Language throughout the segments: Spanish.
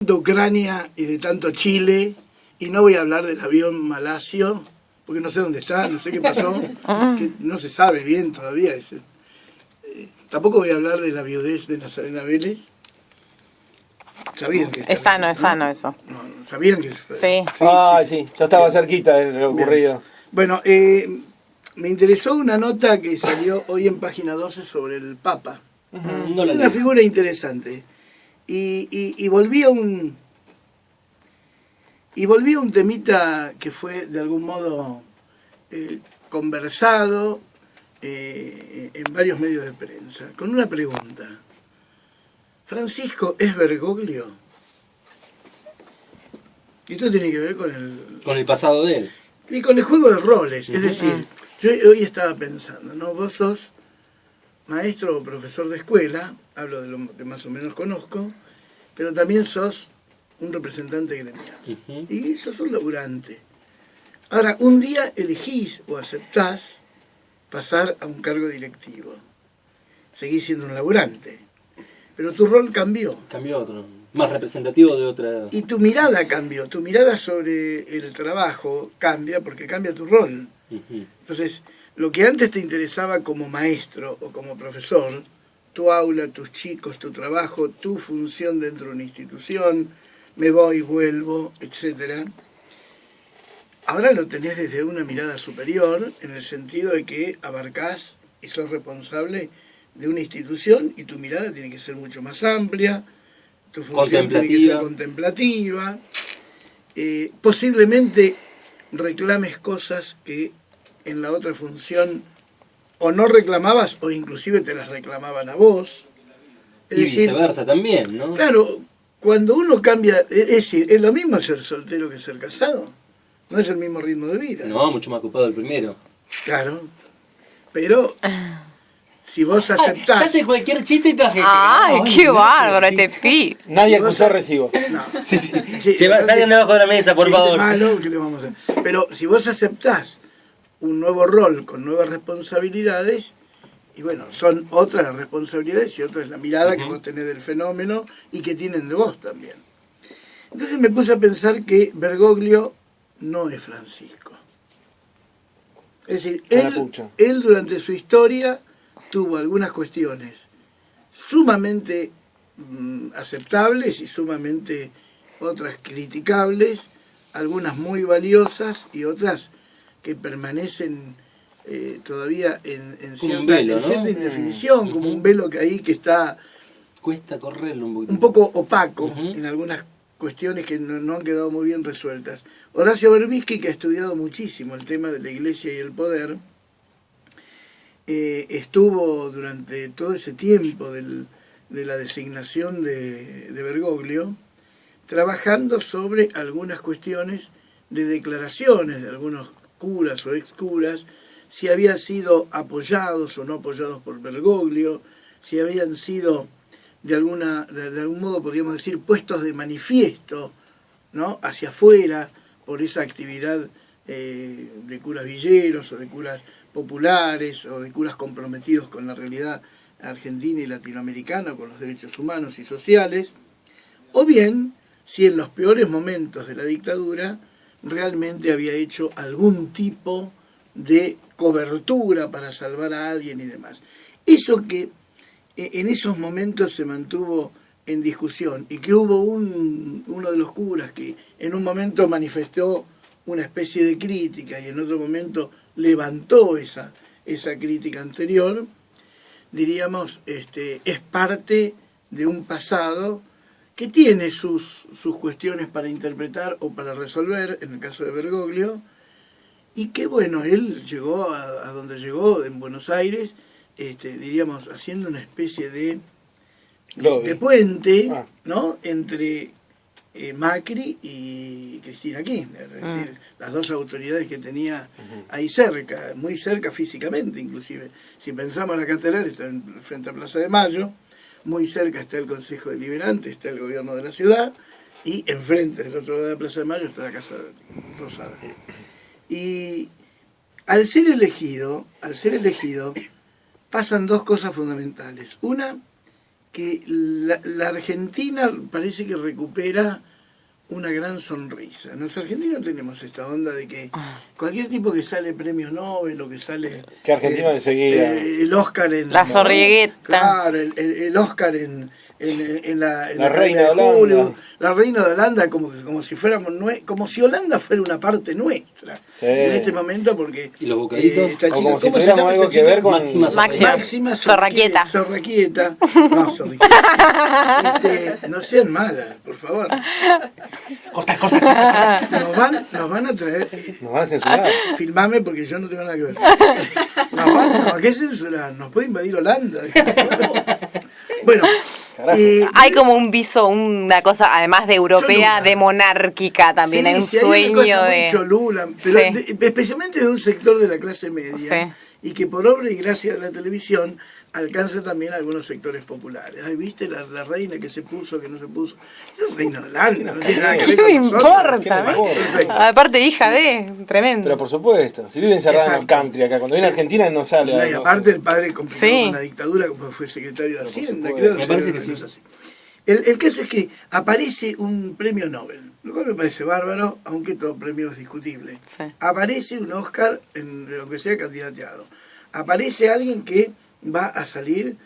tanto Ucrania y de tanto Chile, y no voy a hablar del avión malasio, porque no sé dónde está, no sé qué pasó, que no se sabe bien todavía. Tampoco voy a hablar de la viudez de Nazarena Vélez. ¿Sabían que Es sano, es sano eso. No, ¿sabían que? Sí. Sí, ya estaba cerquita de lo ocurrido. Bien. Bueno, me interesó una nota que salió hoy en página 12 sobre el Papa. No la Una leí. figura interesante. Y volví a un temita que fue de algún modo conversado en varios medios de prensa, con una pregunta. ¿Francisco es Bergoglio? Y esto tiene que ver con Con el pasado de él. y con el juego de roles. Es decir, yo hoy estaba pensando, ¿no? Vos sos maestro o profesor de escuela, hablo de lo que más o menos conozco, pero también sos un representante gremial. Y sos un laburante. Ahora, un día elegís o aceptás pasar a un cargo directivo. Seguís siendo un laburante. Pero tu rol cambió. Cambió a otro. Más representativo de otra. Y tu mirada cambió. Tu mirada sobre el trabajo cambia porque cambia tu rol. Entonces, lo que antes te interesaba como maestro o como profesor, tu aula, tus chicos, tu trabajo, tu función dentro de una institución, me voy, vuelvo, etcétera. Ahora lo tenés desde una mirada superior, en el sentido de que abarcás y sos responsable de una institución y tu mirada tiene que ser mucho más amplia, tu función tiene que ser contemplativa, posiblemente reclames cosas que en la otra función o no reclamabas o inclusive te las reclamaban a vos. Y viceversa también, ¿no? Claro, cuando uno cambia, es decir, es lo mismo ser soltero que ser casado. No es el mismo ritmo de vida. No, mucho más ocupado el primero. Claro. Pero si vos aceptás... Se hace cualquier chiste y te gente. Ay, qué bárbaro este pi. Nadie acusó recibo. No. Sí. Sí, Salgan debajo de la mesa, por favor. Malo, ¿qué le vamos a hacer? Pero si vos aceptás un nuevo rol con nuevas responsabilidades, y bueno, son otras las responsabilidades y otra es la mirada que vos tenés del fenómeno y que tienen de vos también. Entonces me puse a pensar que Bergoglio no es Francisco. Es decir, él durante su historia tuvo algunas cuestiones sumamente aceptables y sumamente otras criticables, algunas muy valiosas y otras que permanecen todavía en cierta indefinición, como un velo que ahí que está Cuesta correrlo un poquito. un poco opaco en algunas cuestiones que no han quedado muy bien resueltas. Horacio Berbisky, que ha estudiado muchísimo el tema de la Iglesia y el poder, estuvo durante todo ese tiempo de la designación de Bergoglio trabajando sobre algunas cuestiones de declaraciones de algunos curas o excuras, si habían sido apoyados o no apoyados por Bergoglio, si habían sido de algún modo, podríamos decir, puestos de manifiesto, ¿no?, hacia afuera por esa actividad de curas villeros o de curas populares o de curas comprometidos con la realidad argentina y latinoamericana, con los derechos humanos y sociales, o bien si en los peores momentos de la dictadura realmente había hecho algún tipo de cobertura para salvar a alguien y demás. Eso que en esos momentos se mantuvo en discusión y que hubo uno de los curas que en un momento manifestó una especie de crítica y en otro momento levantó esa crítica anterior, diríamos, es parte de un pasado que tiene sus cuestiones para interpretar o para resolver, en el caso de Bergoglio, y que bueno, él llegó a donde llegó, en Buenos Aires, diríamos, haciendo una especie de puente, ¿no?, entre Macri y Cristina Kirchner, es decir, las dos autoridades que tenía ahí cerca, muy cerca físicamente inclusive. Si pensamos la catedral, está frente a Plaza de Mayo, muy cerca está el Consejo Deliberante, está el gobierno de la ciudad, y enfrente del otro lado de la Plaza de Mayo está la Casa Rosada. Y al ser elegido, pasan dos cosas fundamentales. Una, que la Argentina parece que recupera una gran sonrisa. Los argentinos tenemos esta onda de que cualquier tipo que sale premio Nobel o que sale... Que argentino enseguida. El Oscar en... La zorrigueta. Claro, el Oscar en la Reina de Julio, Holanda. la Reina de Holanda, como si fuéramos como si Holanda fuera una parte nuestra Sí. en este momento, porque ¿Y los bocaditos? esta O chica, como si ¿cómo se tuviéramos llama algo esta que chica? ver con... Máxima. Zorraquieta. Zorraquieta. No, Zorraquieta. No sean malas, por favor. Corta. Nos van a traer. Nos van a censurar. Filmame porque yo no tengo nada que ver. ¿A qué censurar? Nos puede invadir Holanda. Bueno, Carajo. Hay como un viso, una cosa, además de europea, Cholula. de monárquica también. sí, Hay un sí, sueño hay una cosa de. muy cholula, pero Sí. especialmente de un sector de la clase media, Sí. y que por obra y gracia de la televisión alcanza también a algunos sectores populares. Ay, ¿viste la reina que se puso, que no se puso? Es reina de Holanda, no tiene nada que ¿Qué ver me con nosotros. importa? ¿Qué me importa? Perfecto. Aparte, hija de. Tremendo. Pero por supuesto, si vive encerrada en el Exacto. country acá, cuando viene a Argentina no sale. No, y no aparte sé. el padre complicado Sí. con la dictadura, como fue secretario de Hacienda, supuesto. creo. Me parece que una sí. cosa así. El caso es que aparece un premio Nobel, lo cual me parece bárbaro, aunque todo premio es discutible. Sí. Aparece un Oscar, en lo que sea candidateado. Aparece alguien que va a salir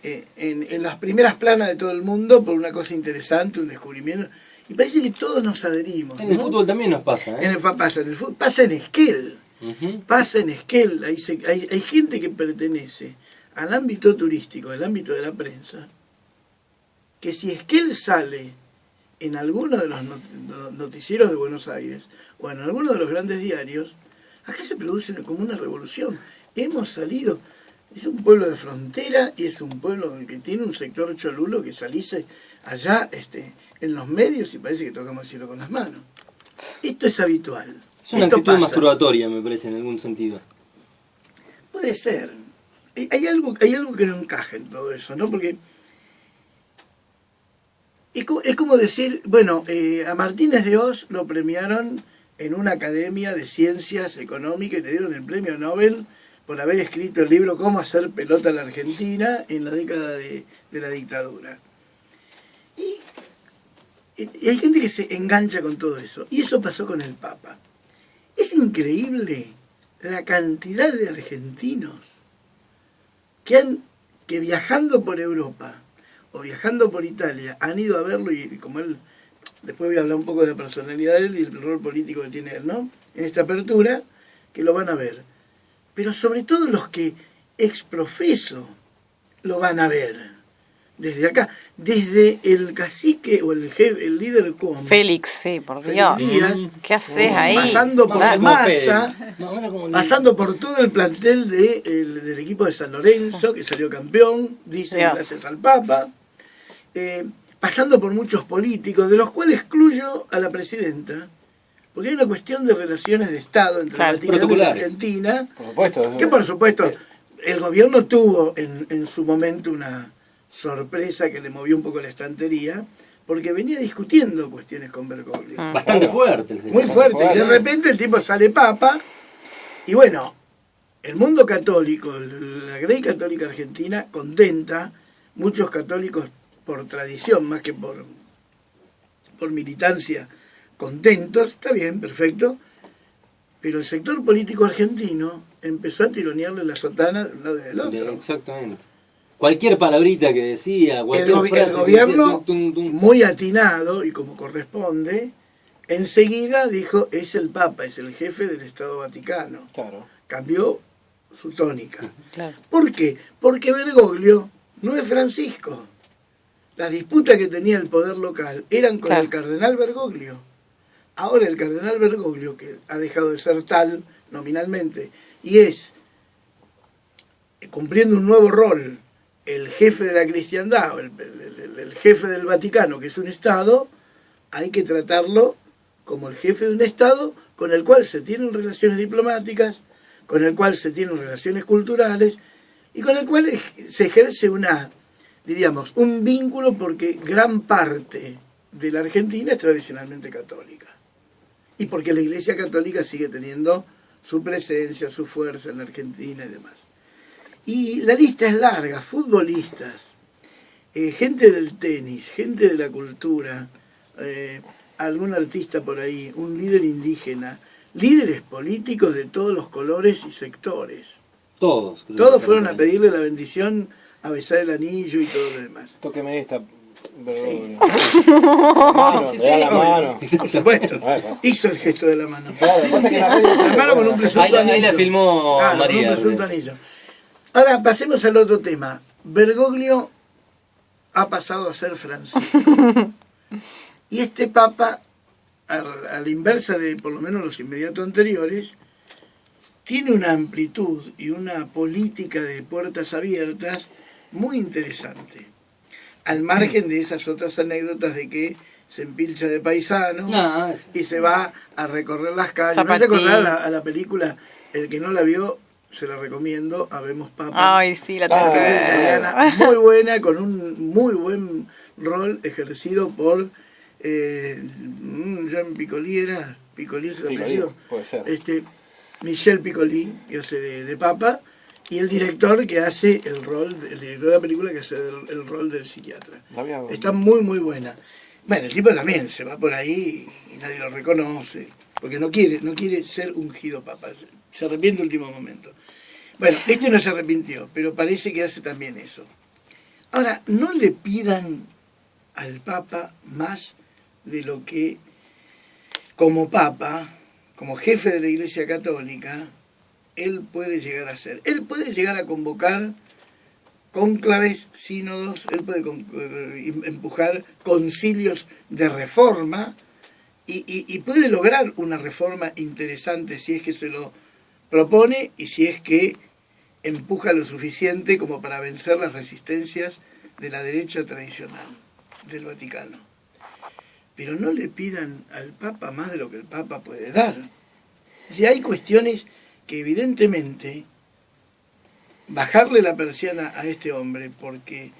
en las primeras planas de todo el mundo por una cosa interesante, un descubrimiento. Y parece que todos nos adherimos. En el ¿no? fútbol también nos pasa, ¿eh? Pasa en el fútbol, pasa en Esquel. Ujú. Pasa en Esquel, hay gente que pertenece al ámbito turístico, al ámbito de la prensa, que si Esquel sale en alguno de los noticieros de Buenos Aires o en alguno de los grandes diarios, acá se produce como una revolución. Hemos salido, es un pueblo de frontera y es un pueblo que tiene un sector cholulo que salís allá en los medios y parece que tocamos el cielo con las manos. Esto es habitual. Es una Esto actitud pasa. masturbatoria, me parece, en algún sentido. Puede ser. Hay algo que no encaja en todo eso, ¿no? Porque es como decir, bueno, a Martínez de Oz lo premiaron en una academia de ciencias económicas y le dieron el premio Nobel por haber escrito el libro Cómo hacer pelota a la Argentina en la década de la dictadura. Y hay gente que se engancha con todo eso. Y eso pasó con el Papa. Es increíble la cantidad de argentinos que viajando por Europa o viajando por Italia han ido a verlo, y como él, después voy a hablar un poco de la personalidad de él y el rol político que tiene él, ¿no? En esta apertura, que lo van a ver. Pero sobre todo los que ex profeso lo van a ver. Desde acá, desde el cacique o el líder Cuomo, Félix, sí, por Félix Dios. Díaz, ¿Qué haces ahí? pasando por Claro. Massa, No, era como pasando por todo el plantel del equipo de San Lorenzo, que salió campeón, dicen Dios. gracias al Papa, pasando por muchos políticos, de los cuales excluyo a la presidenta, porque hay una cuestión de relaciones de Estado entre Claro, el Vaticano y la protocolares. Argentina, Por supuesto. que por supuesto el gobierno tuvo en su momento una sorpresa que le movió un poco la estantería, porque venía discutiendo cuestiones con Bergoglio. bastante fuerte. el Muy señor. fuerte. Y de Bueno. repente el tipo sale papa. Y bueno, el mundo católico, la Grey Católica Argentina, contenta. Muchos católicos por tradición, más que por militancia, contentos. Está bien, perfecto. Pero el sector político argentino empezó a tironearle la sotana de un lado y del otro. Exactamente. Cualquier palabrita que decía, El, cualquier el frase que gobierno, decía, tum, tum, tum. muy atinado y como corresponde, enseguida dijo, es el Papa, es el jefe del Estado Vaticano. Claro. Cambió su tónica. Claro. ¿Por qué? Porque Bergoglio no es Francisco. Las disputas que tenía el poder local eran con Claro. el cardenal Bergoglio. Ahora el cardenal Bergoglio, que ha dejado de ser tal nominalmente, y es, cumpliendo un nuevo rol, el jefe de la cristiandad, o el jefe del Vaticano, que es un Estado, hay que tratarlo como el jefe de un Estado con el cual se tienen relaciones diplomáticas, con el cual se tienen relaciones culturales, y con el cual se ejerce diríamos, un vínculo, porque gran parte de la Argentina es tradicionalmente católica. Y porque la Iglesia Católica sigue teniendo su presencia, su fuerza en la Argentina y demás. Y la lista es larga, futbolistas, gente del tenis, gente de la cultura, algún artista por ahí, un líder indígena, líderes políticos de todos los colores y sectores. Todos. creo Todos que fueron a ahí. pedirle la bendición, a besar el anillo y todo lo demás. Tóqueme esta. Sí. La mano, Sí, le da sí. la mano. Por supuesto, Bueno. hizo el gesto de la mano. Claro, Sí, pasa sí, que sí. la radio- La mano con un presunto Ahí la anillo. filmó Claro, con María. un presunto anillo. Ahora pasemos al otro tema. Bergoglio ha pasado a ser Francisco. Y este papa, a la inversa de por lo menos los inmediatos anteriores, tiene una amplitud y una política de puertas abiertas muy interesante. Al margen de esas otras anécdotas de que se empilcha de paisano No, y se va a recorrer las calles. Me hace Zapatín. acordar a la película, el que no la vio, se la recomiendo, Habemos Papa. Ay, sí, la tengo que Película ver. italiana muy buena, con un muy buen rol ejercido por Jean Piccoli, ¿era? Piccoli es el Piccoli, apellido. puede ser. Michel Piccoli, que hace de Papa, y el director que hace el rol, el director de la película que hace el rol del psiquiatra. La había- Está muy, muy buena. Bueno, el tipo también se va por ahí y nadie lo reconoce, porque no quiere ser ungido papa, se arrepiente en último momento. Bueno, este no se arrepintió, pero parece que hace también eso. Ahora, no le pidan al papa más de lo que como papa, como jefe de la Iglesia Católica, él puede llegar a hacer. Él puede llegar a convocar cónclaves, sínodos, él puede empujar concilios de reforma y puede lograr una reforma interesante si es que se lo propone y si es que empuja lo suficiente como para vencer las resistencias de la derecha tradicional del Vaticano. Pero no le pidan al Papa más de lo que el Papa puede dar. Si hay cuestiones que evidentemente bajarle la persiana a este hombre porque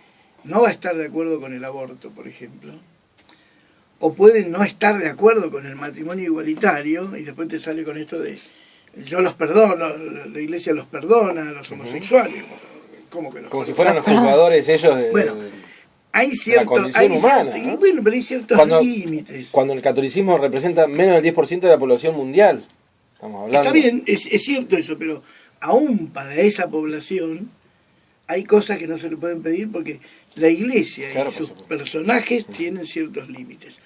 no va a estar de acuerdo con el aborto, por ejemplo, o puede no estar de acuerdo con el matrimonio igualitario, y después te sale con esto de yo los perdono, la iglesia los perdona a los homosexuales. ¿Cómo que los Como si perdona? fueran los juzgadores ellos de, Bueno, hay cierto, condición humana, ¿no? bueno, pero hay ciertos Cuando- límites. cuando el catolicismo representa menos del 10% de la población mundial. Estamos hablando. Está bien, es cierto eso, pero aún para esa población hay cosas que no se le pueden pedir porque la iglesia Claro, y por sus supuesto. personajes tienen ciertos límites.